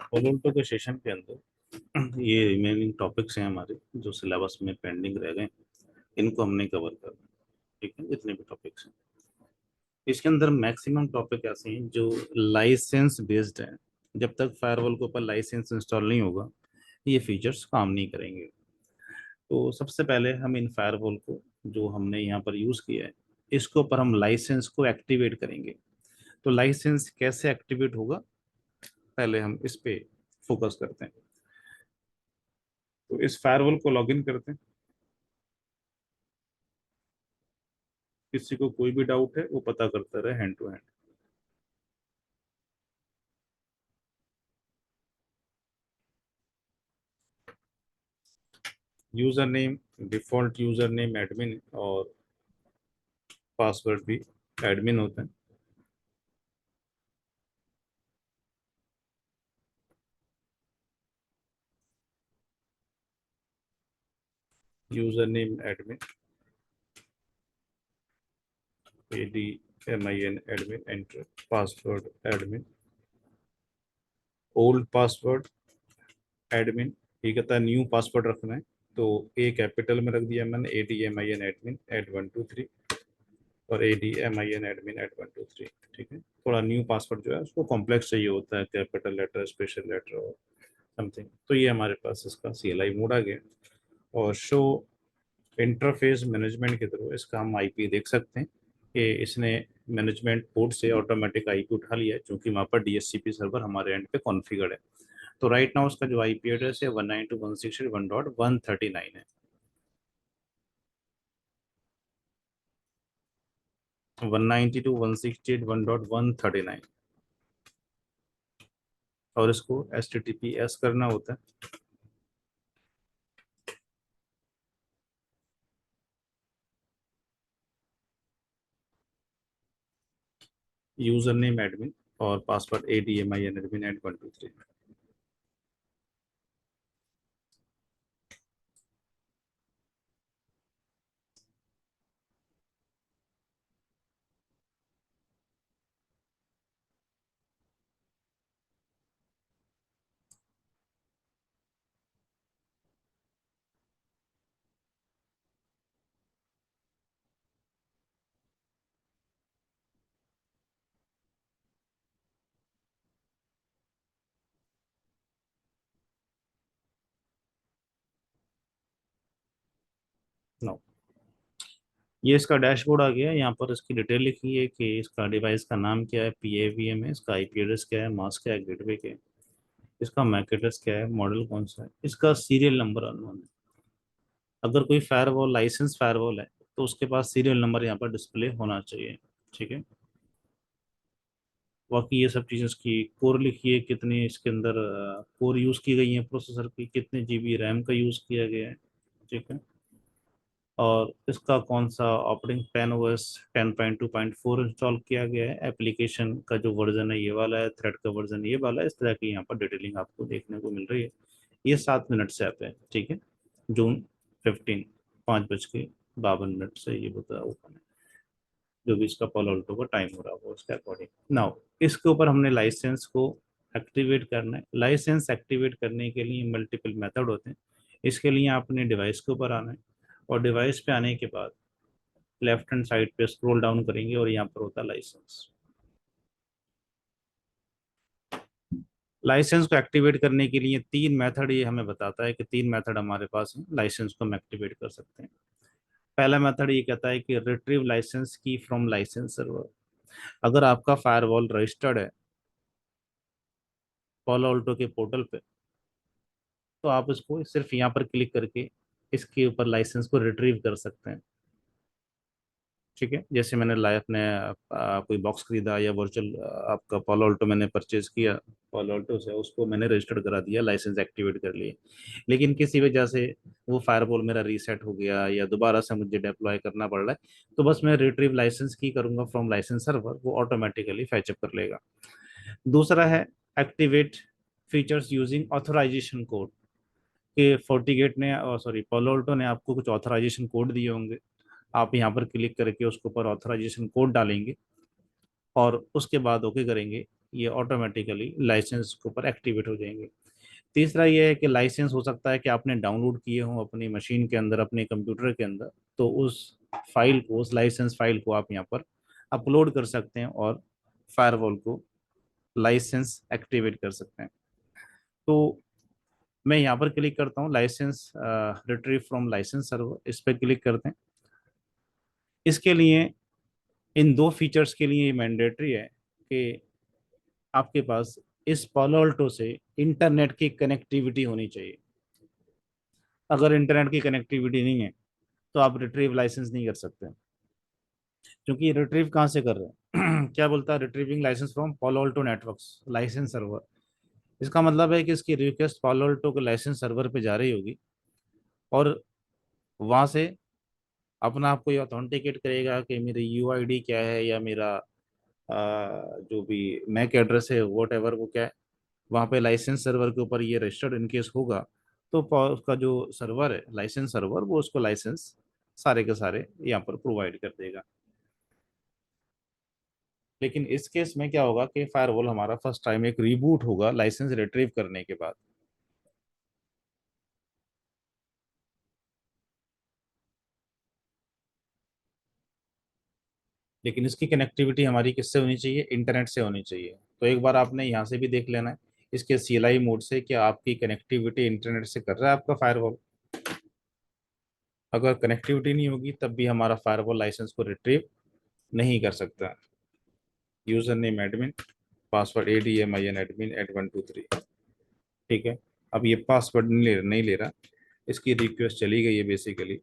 पोलोल्टो के सेशन के अंदर ये रिमेनिंग टॉपिक्स हैं हमारे जो सिलेबस में पेंडिंग रह गए, इनको हमने कवर करना है। ठीक है, जितने भी टॉपिक्स हैं इसके अंदर मैक्सिमम टॉपिक ऐसे हैं जो लाइसेंस बेस्ड हैं। जब तक फायरवॉल के ऊपर लाइसेंस इंस्टॉल नहीं होगा ये फीचर्स काम नहीं करेंगे। तो सबसे पहले हम इन फायरवॉल को जो हमने यहाँ पर यूज़ किया है इसके ऊपर हम लाइसेंस को एक्टिवेट करेंगे। तो लाइसेंस कैसे एक्टिवेट होगा पहले हम इस पे फोकस करते हैं। तो इस फायरवॉल को लॉगिन करते हैं। किसी को कोई भी डाउट है वो पता करता रहे hand to hand. User name, default user name admin और पासवर्ड भी एडमिन होता है। User name admin, ADMIN admin, enter password admin, old password admin. ये कहता है न्यू पासवर्ड रखना है तो ए कैपिटल में रख दिया मैंने, ADMIN एडमिन @123 और ADMIN एडमिन @123। ठीक है, थोड़ा न्यू पासवर्ड जो है उसको कॉम्प्लेक्स चाहिए होता है, कैपिटल लेटर स्पेशल लेटर और समथिंग। तो ये हमारे पास इसका CLI मोड आ गया। और शो इंटरफेस मैनेजमेंट के थ्रू इसका हम IP देख सकते हैं कि इसने मैनेजमेंट पोर्ट से ऑटोमेटिक IP उठा लिया है क्योंकि वहाँ पर DHCP सर्वर हमारे एंड पे कॉन्फ़िगर्ड है। तो राइट नाउ उसका जो IP एड्रेस है 192.168.139 है। 192.168.139 और इसको HTTPS करना होता है। यूजर नेम एडमिन और पासवर्ड ADMIN एडमिन @123। नो, ये इसका डैशबोर्ड आ गया। यहाँ पर इसकी डिटेल लिखी है कि इसका डिवाइस का नाम क्या है, PAVM है, इसका IP एड्रेस क्या है, मास्क क्या है, गेटवे क्या है, इसका मैक एड्रेस क्या है, मॉडल कौन सा है, इसका सीरियल नंबर अननोन है। अगर कोई फायरवॉल लाइसेंस फायरवॉल है तो उसके पास सीरियल नंबर यहाँ पर डिस्प्ले होना चाहिए। ठीक है, बाकी ये सब चीज़ें की कोर लिखी है, कितनी इसके अंदर कोर यूज़ की गई है, प्रोसेसर की कितने GB रैम का यूज़ किया गया है। ठीक है, और इसका कौन सा ऑपरेटिंग पैन OS 10.2.4 इंस्टॉल किया गया है, एप्लीकेशन का जो वर्जन है ये वाला है, थ्रेड का वर्जन ये वाला है। इस तरह की यहाँ पर डिटेलिंग आपको देखने को मिल रही है। ये 7 मिनट से ऐप है। ठीक है, June 15, 5:52 से ये बता ओपन है। जो भी इसका पॉलो अल्टो का टाइम हो रहा होगा उसके अकॉर्डिंग। नाउ इसके ऊपर हमने लाइसेंस को एक्टिवेट करना है। लाइसेंस एक्टिवेट करने के लिए मल्टीपल मेथड होते हैं। इसके लिए आपने डिवाइस के ऊपर आना है और डिवाइस पे आने के बाद लेफ्ट हैंड साइड पे स्क्रॉल डाउन करेंगे और यहाँ पर होता है लाइसेंस। लाइसेंस को एक्टिवेट करने के लिए 3 मेथड ये हमें बताता है कि 3 मेथड हमारे पास हैं लाइसेंस को हम एक्टिवेट कर सकते हैं। पहला मेथड ये कहता है कि रिट्रीव लाइसेंस की फ्रॉम लाइसेंस सर्वर। अगर आपका फायरवॉल रजिस्टर्ड है पॉलो अल्टो के पोर्टल पे तो आप इसको सिर्फ यहाँ पर क्लिक करके इसके ऊपर लाइसेंस को रिट्रीव कर सकते हैं। ठीक है, जैसे मैंने लाइफ ने कोई बॉक्स खरीदा या वर्चुअल आपका पॉलो अल्टो मैंने परचेज किया, पॉलो अल्टो से उसको मैंने रजिस्टर्ड करा दिया, लाइसेंस एक्टिवेट कर लिए। लेकिन किसी वजह से वो फायरवॉल मेरा रीसेट हो गया या दोबारा से मुझे डिप्लॉय करना पड़ रहा है, तो बस मैं रिट्रीव लाइसेंस की करूंगा फ्रॉम लाइसेंस सर्वर, वो ऑटोमेटिकली फैचअप कर लेगा। दूसरा है activate features using authorisation code. कि फोर्टीगेट ने सॉरी पॉलो अल्टो ने आपको कुछ ऑथराइजेशन कोड दिए होंगे, आप यहाँ पर क्लिक करके उसके ऊपर ऑथराइजेशन कोड डालेंगे और उसके बाद ओके करेंगे ये ऑटोमेटिकली लाइसेंस के ऊपर एक्टिवेट हो जाएंगे। तीसरा ये है कि लाइसेंस हो सकता है कि आपने डाउनलोड किए हों अपनी मशीन के अंदर, अपने कंप्यूटर के अंदर, तो उस फाइल को, उस लाइसेंस फाइल को आप यहाँ पर अपलोड कर सकते हैं और फायरवॉल को लाइसेंस एक्टिवेट कर सकते हैं। तो मैं यहाँ पर क्लिक करता हूँ, licence retrieve from licence server, इस पर क्लिक करते हैं। इसके लिए, इन दो फीचर्स के लिए मैंडेटरी है कि आपके पास इस पालो अल्टो से इंटरनेट की कनेक्टिविटी होनी चाहिए। अगर इंटरनेट की कनेक्टिविटी नहीं है तो आप रिट्रीव लाइसेंस नहीं कर सकते, क्योंकि ये रिट्रीव कहाँ से कर रहे हैं क्या बोलता है, retrieving licence from Palo Alto Networks licence server. इसका मतलब है कि इसकी रिक्वेस्ट पालो अल्टो के लाइसेंस सर्वर पे जा रही होगी और वहां से अपना आप कोई ऑथेंटिकेट करेगा कि मेरी यूआईडी क्या है या मेरा जो भी मैक एड्रेस है वॉट एवर वो क्या है, वहाँ पे लाइसेंस सर्वर के ऊपर ये रजिस्टर्ड इनकेस होगा तो उसका जो सर्वर है, लाइसेंस सर्वर, वो उसको लाइसेंस सारे के सारे यहाँ पर प्रोवाइड कर देगा। लेकिन इस केस में क्या होगा कि फायरवॉल हमारा फर्स्ट टाइम एक रीबूट होगा लाइसेंस रिट्रीव करने के बाद। लेकिन इसकी कनेक्टिविटी हमारी किससे होनी चाहिए, इंटरनेट से होनी चाहिए। तो एक बार आपने यहाँ से भी देख लेना है इसके सीएलआई मोड से कि आपकी कनेक्टिविटी इंटरनेट से कर रहा है आपका फायरवॉल। अगर कनेक्टिविटी नहीं होगी तब भी हमारा फायरवॉल लाइसेंस को रिट्रीव नहीं कर सकता। User name admin, password ADMIN admin @123। ठीक है, अब ये पासवर्ड नहीं ले रहा, इसकी रिक्वेस्ट चली गई है बेसिकली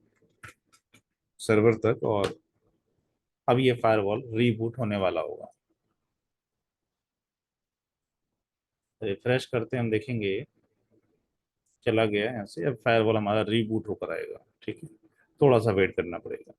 सर्वर तक, और अब ये फायरवॉल रीबूट होने वाला होगा। रिफ्रेश करते हैं, हम देखेंगे चला गया है यहाँ से। अब फायरवॉल हमारा रीबूट होकर आएगा। ठीक है, थोड़ा सा वेट करना पड़ेगा।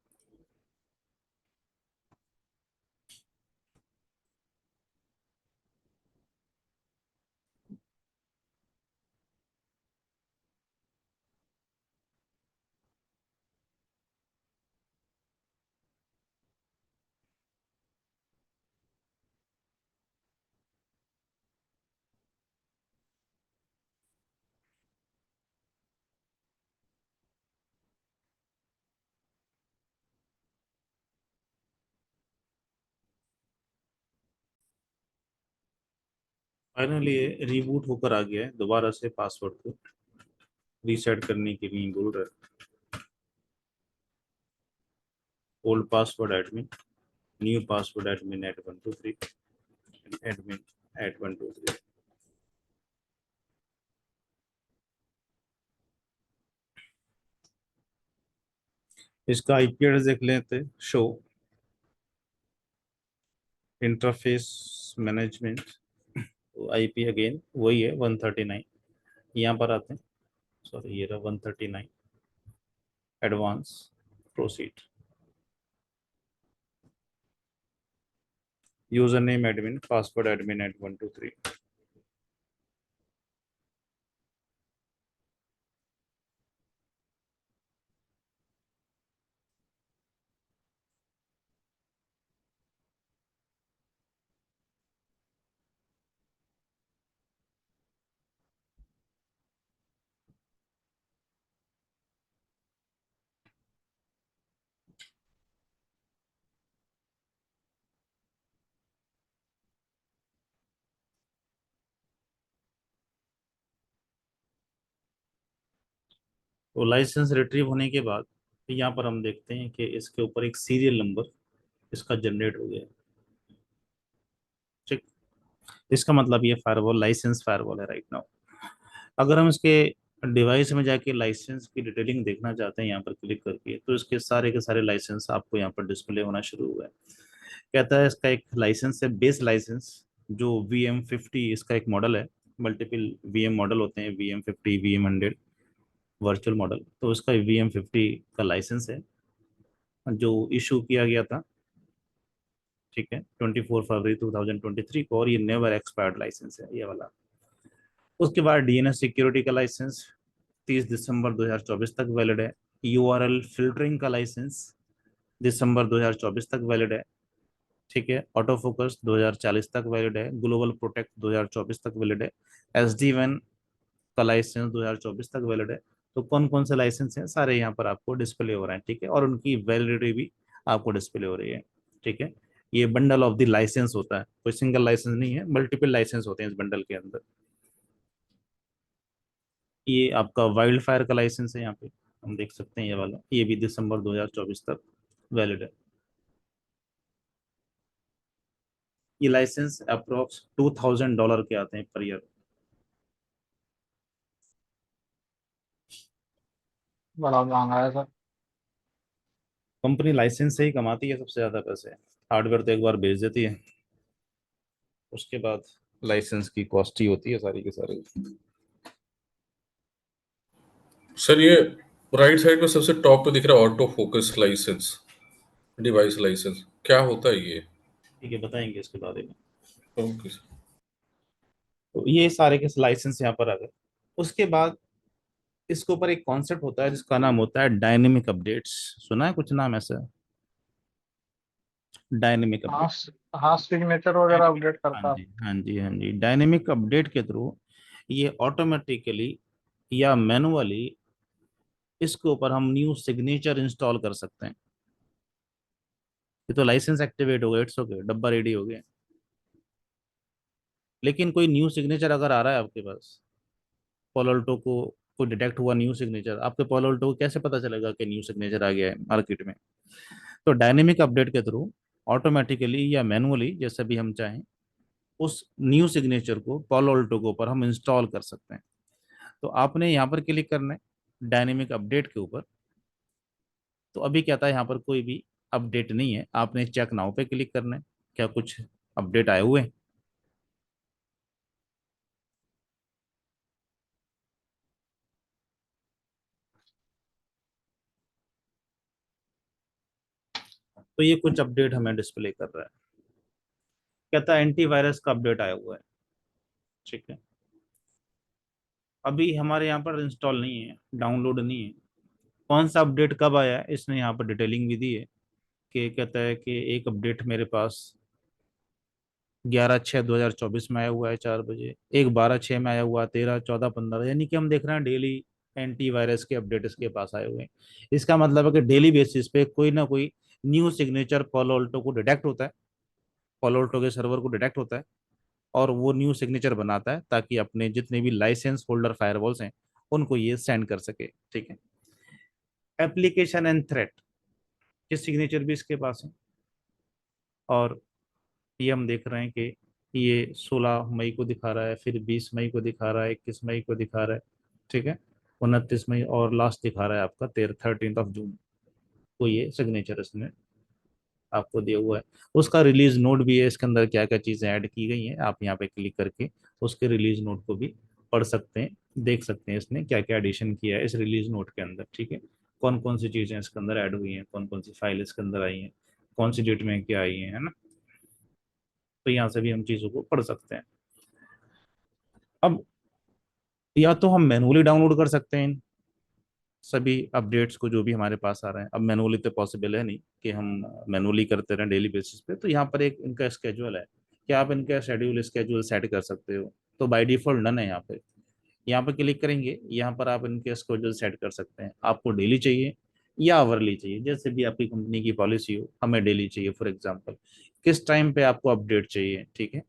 फाइनली ये रीबूट होकर आ गया है। दोबारा से पासवर्ड को रीसेट करने के लिए बोल रहा है। Old password admin, new password admin @123, admin @123। इसका आईपी एड्रेस देख लेते, show interface management, IP again वही है 139। यहाँ पर आते हैं, सॉरी ये रहा 139, advance, proceed, user name admin, password admin @123। तो लाइसेंस रिट्रीव होने के बाद यहाँ पर हम देखते हैं कि इसके ऊपर एक सीरियल नंबर इसका जनरेट हो गया। ठीक, इसका मतलब ये फायरवॉल लाइसेंस फायरवॉल है राइट नाउ। अगर हम इसके डिवाइस में जाके लाइसेंस की डिटेलिंग देखना चाहते हैं यहाँ पर क्लिक करके, तो इसके सारे के सारे लाइसेंस आपको यहाँ पर डिस्प्ले होना शुरू हुआ है। कहता है इसका एक लाइसेंस है बेस लाइसेंस, जो VM50 इसका एक मॉडल है। मल्टीपल VM मॉडल होते हैं, VM50, VM100 वर्चुअल मॉडल। तो इसका VM50 का लाइसेंस है जो इशू किया गया था। ठीक है, 24 फरवरी 2023 को, और ये नेवर एक्सपायर्ड लाइसेंस है ये वाला। उसके बाद DNS सिक्योरिटी का लाइसेंस 30 दिसंबर 2024 तक वैलिड है। URL फिल्टरिंग का लाइसेंस दिसंबर 2024 तक वैलिड है। ठीक है। ऑटो फोकस 2040 तक वैलिड है, ग्लोबल प्रोटेक्ट 2024 तक वैलिड है, SD1 का लाइसेंस 2024 तक वैलिड है। तो कौन कौन से लाइसेंस हैं सारे यहाँ पर आपको डिस्प्ले हो रहे हैं, ठीक है, और उनकी वैलिडिटी भी आपको डिस्प्ले हो रही है, ठीक है। ये बंडल ऑफ द लाइसेंस होता है, कोई सिंगल लाइसेंस नहीं है, मल्टीपल लाइसेंस होते हैं इस बंडल के अंदर। ये आपका वाइल्ड फायर का लाइसेंस है, यहाँ पे हम देख सकते हैं, ये वाला, ये भी दिसंबर 2024 तक वैलिड है। ये लाइसेंस अप्रोक्स $2000 के आते हैं पर ईयर। बड़ा महंगा है सर। कंपनी लाइसेंस से ही कमाती है सबसे ज्यादा पैसे। हार्डवेयर तो एक बार बेच देती है, उसके बाद लाइसेंस की कॉस्ट ही होती है सारी की सारी। सर ये राइट साइड में सबसे टॉप पे दिख रहा है auto focus licence, device licence, क्या होता है ये? ठीक है, बताएंगे इसके बारे में। Okay sir. तो ये सारे के लाइसेंस यहाँ पर आ गए। उसके बाद इसके ऊपर एक कॉन्सेप्ट होता है जिसका नाम होता है डायनेमिक अपडेट्स। सुना है कुछ नाम ऐसा? डायनेमिक हाँ अपडेट। हाँ, सिग्नेचर वगैरह अपडेट हाँ करता है। जी, हाँ जी, हाँ जी। डायनेमिक अपडेट के थ्रू ये ऑटोमेटिकली या मैनुअली इसके ऊपर हम न्यू सिग्नेचर इंस्टॉल कर सकते हैं। ये तो लाइसेंस एक्टिवेट हो गया, इट्स ओके, डब्बा रेडी हो गया। लेकिन कोई न्यू सिग्नेचर अगर आ रहा है आपके पास, पोलोल्टो को कोई डिटेक्ट हुआ न्यू सिग्नेचर, आपके पोलोल्टो को कैसे पता चलेगा कि न्यू सिग्नेचर आ गया है मार्केट में? तो डायनेमिक अपडेट के थ्रू ऑटोमेटिकली या मैनुअली जैसे भी हम चाहें उस न्यू सिग्नेचर को पोलोल्टो के ऊपर हम इंस्टॉल कर सकते हैं। तो आपने यहाँ पर क्लिक करना है डायनेमिक अपडेट के ऊपर। तो अभी क्या था, यहाँ पर कोई भी अपडेट नहीं है, आपने चेक नाउ पे क्लिक करना है, क्या कुछ अपडेट आए हुए हैं? तो ये कुछ अपडेट हमें डिस्प्ले कर रहा है, कहता है एंटीवायरस का अपडेट आया हुआ है, ठीक है। अभी हमारे यहाँ पर इंस्टॉल नहीं है, डाउनलोड नहीं है। कौन सा अपडेट कब आया है इसने यहाँ पर डिटेलिंग भी दी है, कि कहता है कि एक अपडेट मेरे पास 11/6/2024 में आया हुआ है 4 बजे, एक 12/6 में आया हुआ है, 13, 14, 15, यानी कि हम देख रहे हैं डेली एंटीवायरस के अपडेट इसके पास आए हुए हैं। इसका मतलब है कि डेली बेसिस पे कोई ना कोई न्यू सिग्नेचर पॉलो अल्टो को डिटेक्ट होता है, पॉलो अल्टो के सर्वर को डिटेक्ट होता है, और वो न्यू सिग्नेचर बनाता है ताकि अपने जितने भी लाइसेंस होल्डर फायरवॉल्स हैं उनको ये सेंड कर सके, ठीक है। एप्लीकेशन एंड थ्रेट के सिग्नेचर भी इसके पास है। और ये हम देख रहे हैं कि ये 16 मई को दिखा रहा है, फिर 20 मई को दिखा रहा है, 21 मई को दिखा रहा है, ठीक है, 29 मई, और लास्ट दिखा रहा है आपका 13 को ये सिग्नेचर इसने आपको दिया हुआ है। उसका रिलीज नोट भी है, इसके अंदर क्या क्या चीज़ें ऐड की गई हैं आप यहाँ पे क्लिक करके उसके रिलीज नोट को भी पढ़ सकते हैं, देख सकते हैं इसने क्या क्या एडिशन किया है इस रिलीज नोट के अंदर, ठीक है। कौन कौन सी चीज़ें इसके अंदर ऐड हुई हैं, कौन कौन सी फाइल इसके अंदर आई हैं, कौन सी डेट में क्या आई है ना। तो यहाँ से भी हम चीज़ों को पढ़ सकते हैं। अब या तो हम मैनुअली डाउनलोड कर सकते हैं इन सभी अपडेट्स को जो भी हमारे पास आ रहे हैं। अब मैनुअली तो पॉसिबल है नहीं कि हम मैनुअली करते रहें डेली बेसिस पे, तो यहाँ पर एक इनका स्केड्यूल है कि आप इनका शेड्यूल स्केड्यूल सेट कर सकते हो। तो बाय डिफॉल्ट डन है, यहाँ पे क्लिक करेंगे, यहाँ पर आप इनके स्केड्यूल सेट कर सकते हैं, आपको डेली चाहिए या आवरली चाहिए, जैसे भी आपकी कंपनी की पॉलिसी हो। हमें डेली चाहिए फॉर एग्जांपल, किस टाइम पे आपको अपडेट चाहिए, ठीक है,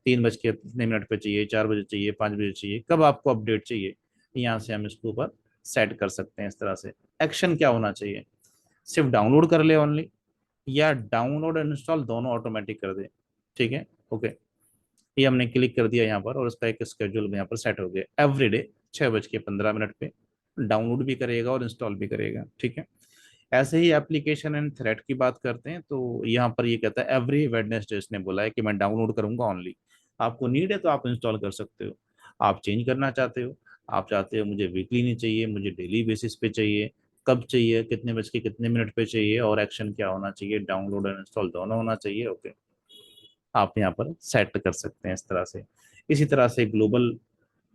3 बज के इतने मिनट पे चाहिए, 4 बजे चाहिए, 5 बजे चाहिए, कब आपको अपडेट चाहिए, यहाँ से हम इसके ऊपर सेट कर सकते हैं इस तरह से। एक्शन क्या होना चाहिए, सिर्फ डाउनलोड कर ले ओनली, या डाउनलोड एंड इंस्टॉल दोनों ऑटोमेटिक कर दे, ठीक है, ओके। ये हमने क्लिक कर दिया यहाँ पर और उसका एक स्केड्यूल यहाँ पर सेट हो गया, एवरीडे 6:15 पे डाउनलोड भी करेगा और इंस्टॉल भी करेगा, ठीक है। ऐसे ही एप्लीकेशन एंड थ्रेड की बात करते हैं, तो यहाँ पर ये कहता है एवरी वेडनेसडे, इसने बोला है कि मैं डाउनलोड करूंगा ओनली। आपको नीड है तो आप इंस्टॉल कर सकते हो, आप चेंज करना चाहते हो, आप चाहते हो मुझे वीकली नहीं चाहिए, मुझे डेली बेसिस पे चाहिए, कब चाहिए, कितने मिनट पे चाहिए, और एक्शन क्या होना चाहिए, डाउनलोड और इंस्टॉल दोनों होना चाहिए, ओके। आप यहाँ पर सेट कर सकते हैं इस तरह से। इसी तरह से ग्लोबल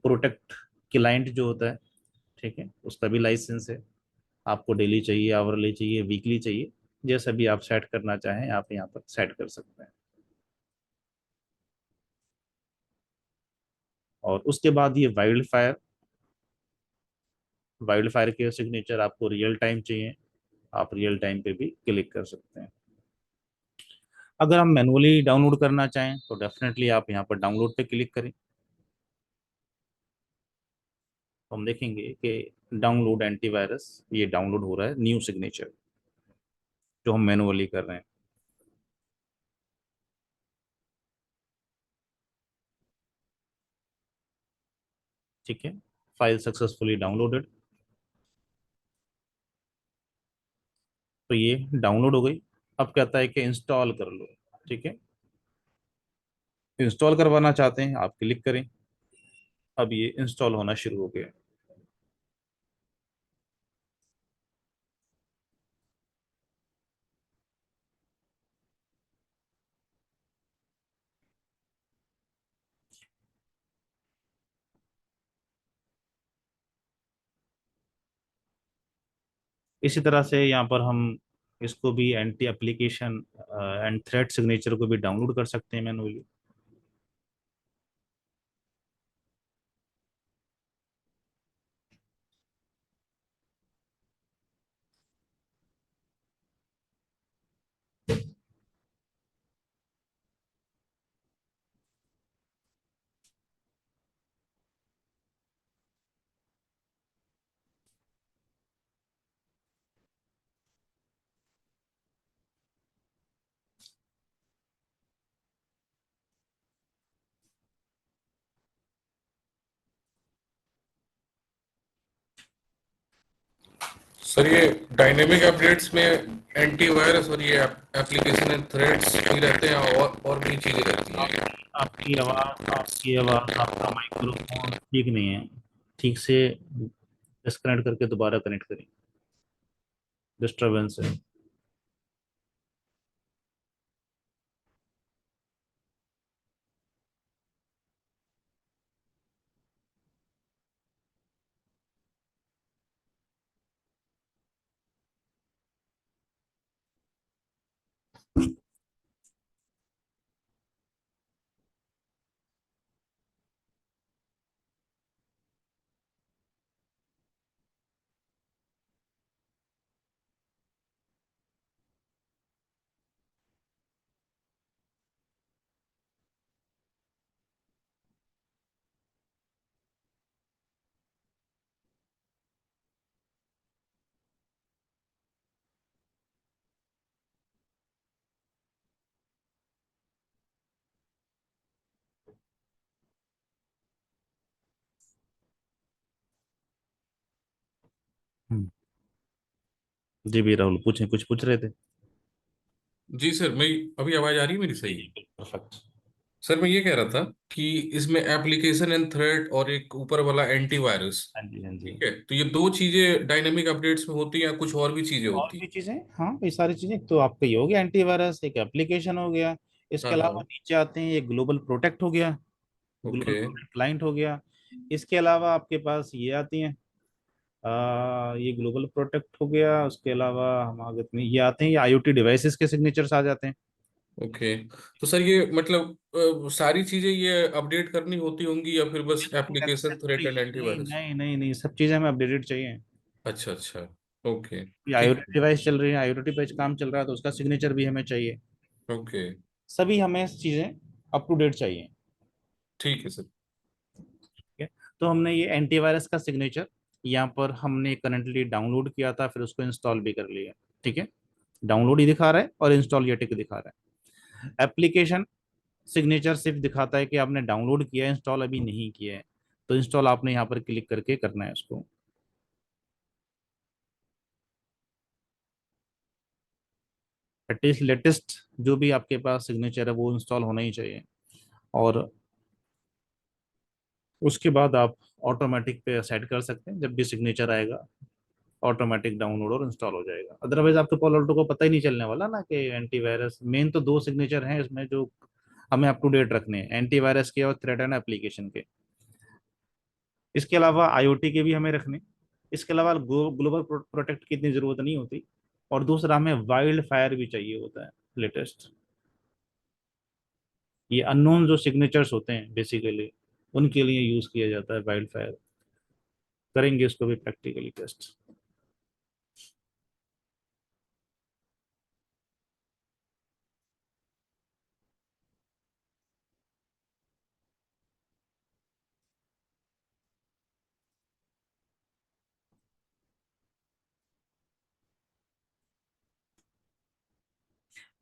प्रोटेक्ट क्लाइंट जो होता है, ठीक है, उसका भी लाइसेंस है। आपको डेली चाहिए, आवरली चाहिए, वीकली चाहिए, जैसा भी आप सेट करना चाहें आप यहाँ पर सेट कर सकते हैं। और उसके बाद ये वाइल्ड फायर के सिग्नेचर आपको रियल टाइम चाहिए, आप रियल टाइम पे भी क्लिक कर सकते हैं। अगर हम मैनुअली डाउनलोड करना चाहें तो डेफिनेटली आप यहाँ पर डाउनलोड पे क्लिक करें, तो हम देखेंगे कि डाउनलोड एंटीवायरस, ये डाउनलोड हो रहा है न्यू सिग्नेचर जो हम मैनुअली कर रहे हैं। ठीक है, फाइल सक्सेसफुली डाउनलोडेड। तो ये डाउनलोड हो गई। अब कहता है कि इंस्टॉल कर लो। ठीक है, इंस्टॉल करवाना चाहते हैं आप क्लिक करें। अब ये इंस्टॉल होना शुरू हो गया। इसी तरह से यहाँ पर हम इसको भी anti application and thread signature को भी डाउनलोड कर सकते हैं मैनुअली। सर ये डायनेमिक अपडेट्स में एंटीवायरस और ये एप्लीकेशन एंड थ्रेड्स ही रहते हैं और भी चीजें रहती हैं? आपकी आवाज़ आपका माइक्रोफोन ठीक नहीं है, ठीक से डिस्कनेक्ट करके दोबारा कनेक्ट करें, डिस्टरबेंस है। हम्म, जी भी राहुल, पूछें, कुछ पूछ रहे थे? जी सर, मैं अभी आवाज आ रही है मेरी सही? जी परफेक्ट। सर मैं ये कह रहा था कि इसमें एप्लीकेशन एंड थ्रेड और एक ऊपर वाला एंटीवायरस, हाँ जी, हाँ जी। ठीक है, तो ये दो चीजें डायनेमिक अपडेट्स में होती हैं या कुछ और भी चीजें और होती भी हैं? चीजें, हाँ ये सारी चीजें तो आपका ये हो गया एंटीवायरस, एक एप्लीकेशन हो गया। इसके हाँ अलावा हाँ। नीचे आते हैं, ये ग्लोबल प्रोटेक्ट हो गया, ग्लोबल ओके। प्रोटेक्ट क्लाइंट हो गया। इसके अलावा आपके पास ये आती हैं, ये ग्लोबल प्रोटेक्ट हो गया। उसके अलावा हम आगे ये आते हैं, ये आईओटी डिवाइसेस के सिग्नेचर्स आ जाते हैं। ओके, तो सर ये मतलब सारी चीजें ये अपडेट करनी होती होंगी या फिर बस एप्लीकेशन थ्रेड एंड नहीं एंटीवायरस? नहीं नहीं नहीं, सब चीजें हमें अपडेटेड चाहिए। अच्छा अच्छा। ओके। ये ठीक आईओटी डिवाइस चल रही है, आईओटी पे काम चल रहा है, तो उसका सिग्नेचर भी हमें चाहिए। है। ओके। सभी हमें चीजें अप टू डेट चाहिए। ठीक है सर। ठीक है, तो हमने ये एंटीवायरस का सिग्नेचर यहाँ पर हमने करंटली डाउनलोड किया था, फिर उसको इंस्टॉल भी कर लिया। ठीक है, डाउनलोड ही दिखा रहा है और इंस्टॉल ये टिक दिखा रहा है। एप्लीकेशन सिग्नेचर सिर्फ दिखाता है कि आपने डाउनलोड किया है, इंस्टॉल अभी नहीं किया है। तो इंस्टॉल आपने यहाँ पर क्लिक करके करना है उसको। एटलीस्ट लेटेस्ट जो भी आपके पास सिग्नेचर है वो इंस्टॉल होना ही चाहिए। और उसके बाद आप ऑटोमेटिक पे सेट कर सकते हैं, जब भी सिग्नेचर आएगा ऑटोमेटिक डाउनलोड और इंस्टॉल हो जाएगा। अदरवाइज आपके पॉल ऑल्टो को पता ही नहीं चलने वाला ना कि एंटीवायरस, मेन तो दो सिग्नेचर हैं इसमें जो हमें अप टू डेट रखने हैं, एंटीवायरस के और थ्रेट एंड एप्लीकेशन के। इसके अलावा आईओटी के भी हमें रखने। इसके अलावा ग्लोबल प्रोटेक्ट की इतनी जरूरत नहीं होती। और दूसरा, हमें वाइल्ड फायर भी चाहिए होता है लेटेस्ट। ये अननोन जो सिग्नेचर्स होते हैं बेसिकली, उनके लिए यूज किया जाता है वाइल्ड फायर। करेंगे इसको भी प्रैक्टिकली टेस्ट।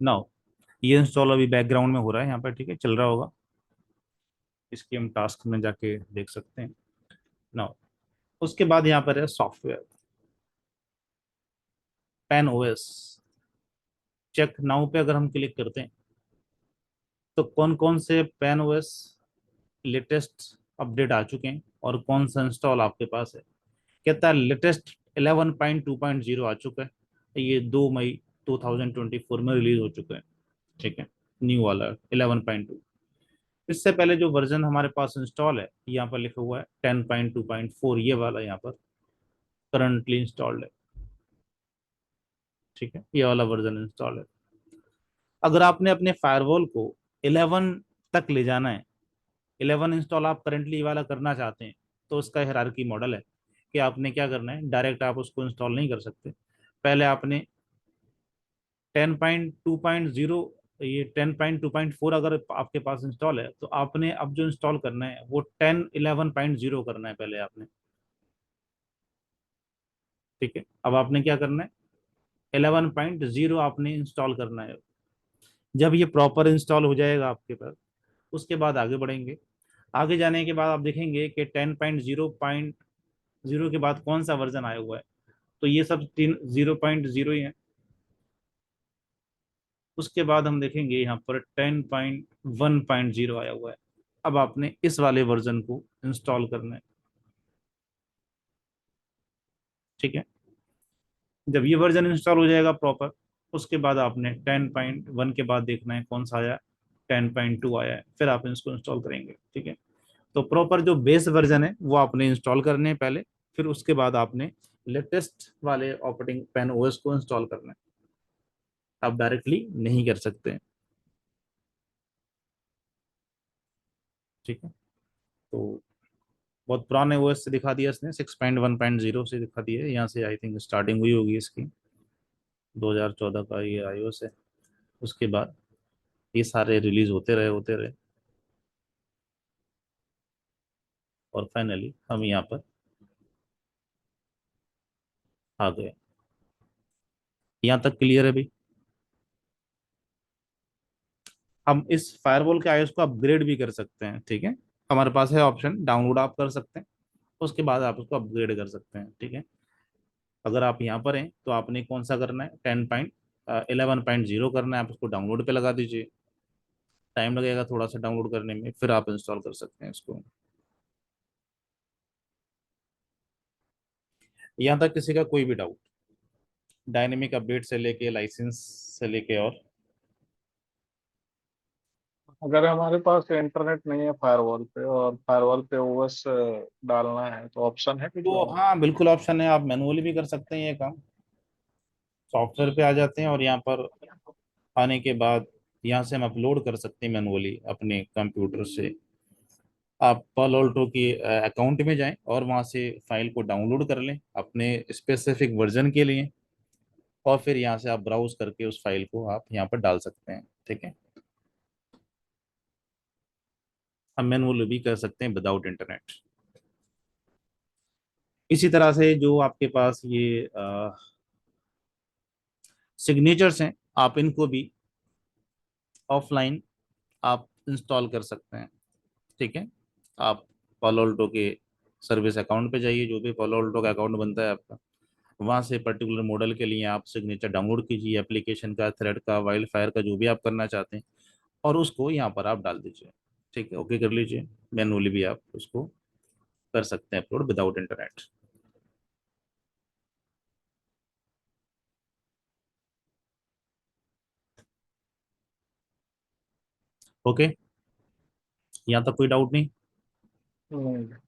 नाउ ये इंस्टॉल अभी बैकग्राउंड में हो रहा है यहाँ पर, ठीक है, चल रहा होगा। इसकी हम टास्क में जाके देख सकते हैं। नाउ उसके बाद यहाँ पर है software, pen OS. Check now पे अगर हम क्लिक करते हैं तो कौन कौन से पेन ओएस लेटेस्ट अपडेट आ चुके हैं और कौन सा इंस्टॉल आपके पास है। कहता है लेटेस्ट 11.2.0 आ चुका है, ये 2 मई 2024 में रिलीज हो चुका है, ठीक है, न्यू वाला 11.2। इससे पहले जो वर्जन हमारे पास इंस्टॉल है यहाँ पर लिखा हुआ है 10.2.4, ये वाला यहाँ पर करंटली इंस्टॉल्ड है, ठीक है, ये वाला वर्जन इंस्टॉल है। अगर आपने अपने फायरवॉल को 11 तक ले जाना है, 11 इंस्टॉल आप करंटली वाला करना चाहते हैं, तो उसका हायरार्की मॉडल है कि आपने क्या करना है, डायरेक्ट आप उसको इंस्टॉल नहीं कर सकते। पहले आपने 10.2.0, ये 10.2.4 अगर आपके पास इंस्टॉल है तो आपने अब जो इंस्टॉल करना है वो 10.11.0 करना है पहले आपने, ठीक है। अब आपने क्या करना है, 11.0 आपने इंस्टॉल करना है। जब ये प्रॉपर इंस्टॉल हो जाएगा आपके पास, उसके बाद आगे बढ़ेंगे। आगे जाने के बाद आप देखेंगे कि 10.0.0 के बाद कौन सा वर्जन आया हुआ है, तो ये सब तीन 0.0 ही है। उसके बाद हम देखेंगे यहाँ पर 10.1.0 आया हुआ है। अब आपने इस वाले वर्जन को इंस्टॉल करना है, ठीक है। जब ये वर्जन इंस्टॉल हो जाएगा प्रॉपर, उसके बाद आपने 10.1 के बाद देखना है कौन सा आया, 10.2 आया है, फिर आप इसको इंस्टॉल करेंगे, ठीक है। तो प्रॉपर जो बेस वर्जन है वो आपने इंस्टॉल करने हैं पहले, फिर उसके बाद आपने लेटेस्ट वाले ऑपरेटिंग पेन ओएस को इंस्टॉल करना है। आप डायरेक्टली नहीं कर सकते हैं, ठीक है। तो बहुत पुराने ओएस से दिखा दिया इसने, 6.1.0 से दिखा दिया है, यहाँ से आई थिंक स्टार्टिंग हुई होगी इसकी, 2014 का ये iOS है। उसके बाद ये सारे रिलीज होते रहे और फाइनली हम यहाँ पर आ गए। यहाँ तक क्लियर है भाई। हम इस फायरवॉल के iOS को अपग्रेड भी कर सकते हैं, ठीक है। हमारे पास है ऑप्शन, डाउनलोड आप कर सकते हैं, उसके बाद आप उसको अपग्रेड कर सकते हैं, ठीक है। अगर आप यहाँ पर हैं तो आपने कौन सा करना है, 10.11.0 करना है, आप उसको डाउनलोड पे लगा दीजिए। टाइम लगेगा थोड़ा सा डाउनलोड करने में, फिर आप इंस्टॉल कर सकते हैं इसको। यहाँ तक किसी का कोई भी डाउट, डायनेमिक अपडेट से लेके लाइसेंस से लेके और। अगर हमारे पास इंटरनेट नहीं है फायरवॉल पे और फायरवॉल पे ओएस डालना है तो ऑप्शन है कुछ तो और? हाँ बिल्कुल ऑप्शन है, आप मैनुअली भी कर सकते हैं ये काम। सॉफ्टवेयर पे आ जाते हैं और यहाँ पर आने के बाद यहाँ से हम अपलोड कर सकते हैं मैनुअली अपने कंप्यूटर से। आप पालो अल्टो की अकाउंट में जाएं और वहाँ से फाइल को डाउनलोड कर लें अपने स्पेसिफिक वर्जन के लिए, और फिर यहाँ से आप ब्राउज करके उस फाइल को आप यहाँ पर डाल सकते हैं, ठीक है। हम मैनुअली भी कर सकते हैं विदाउट इंटरनेट। इसी तरह से जो आपके पास ये सिग्नेचर्स हैं, आप इनको भी ऑफलाइन आप इंस्टॉल कर सकते हैं, ठीक है। आप पालो अल्टो के सर्विस अकाउंट पे जाइए, जो भी पालो अल्टो का अकाउंट बनता है आपका, वहाँ से पर्टिकुलर मॉडल के लिए आप सिग्नेचर डाउनलोड कीजिए, एप्लीकेशन का, थ्रेड का, वाइल्ड फायर का, जो भी आप करना चाहते हैं, और उसको यहाँ पर आप डाल दीजिए, ठीक है, ओके कर लीजिए। मैनुअली भी आप उसको कर सकते हैं अपलोड विदाउट इंटरनेट। ओके, यहाँ तक कोई डाउट नहीं। नहीं।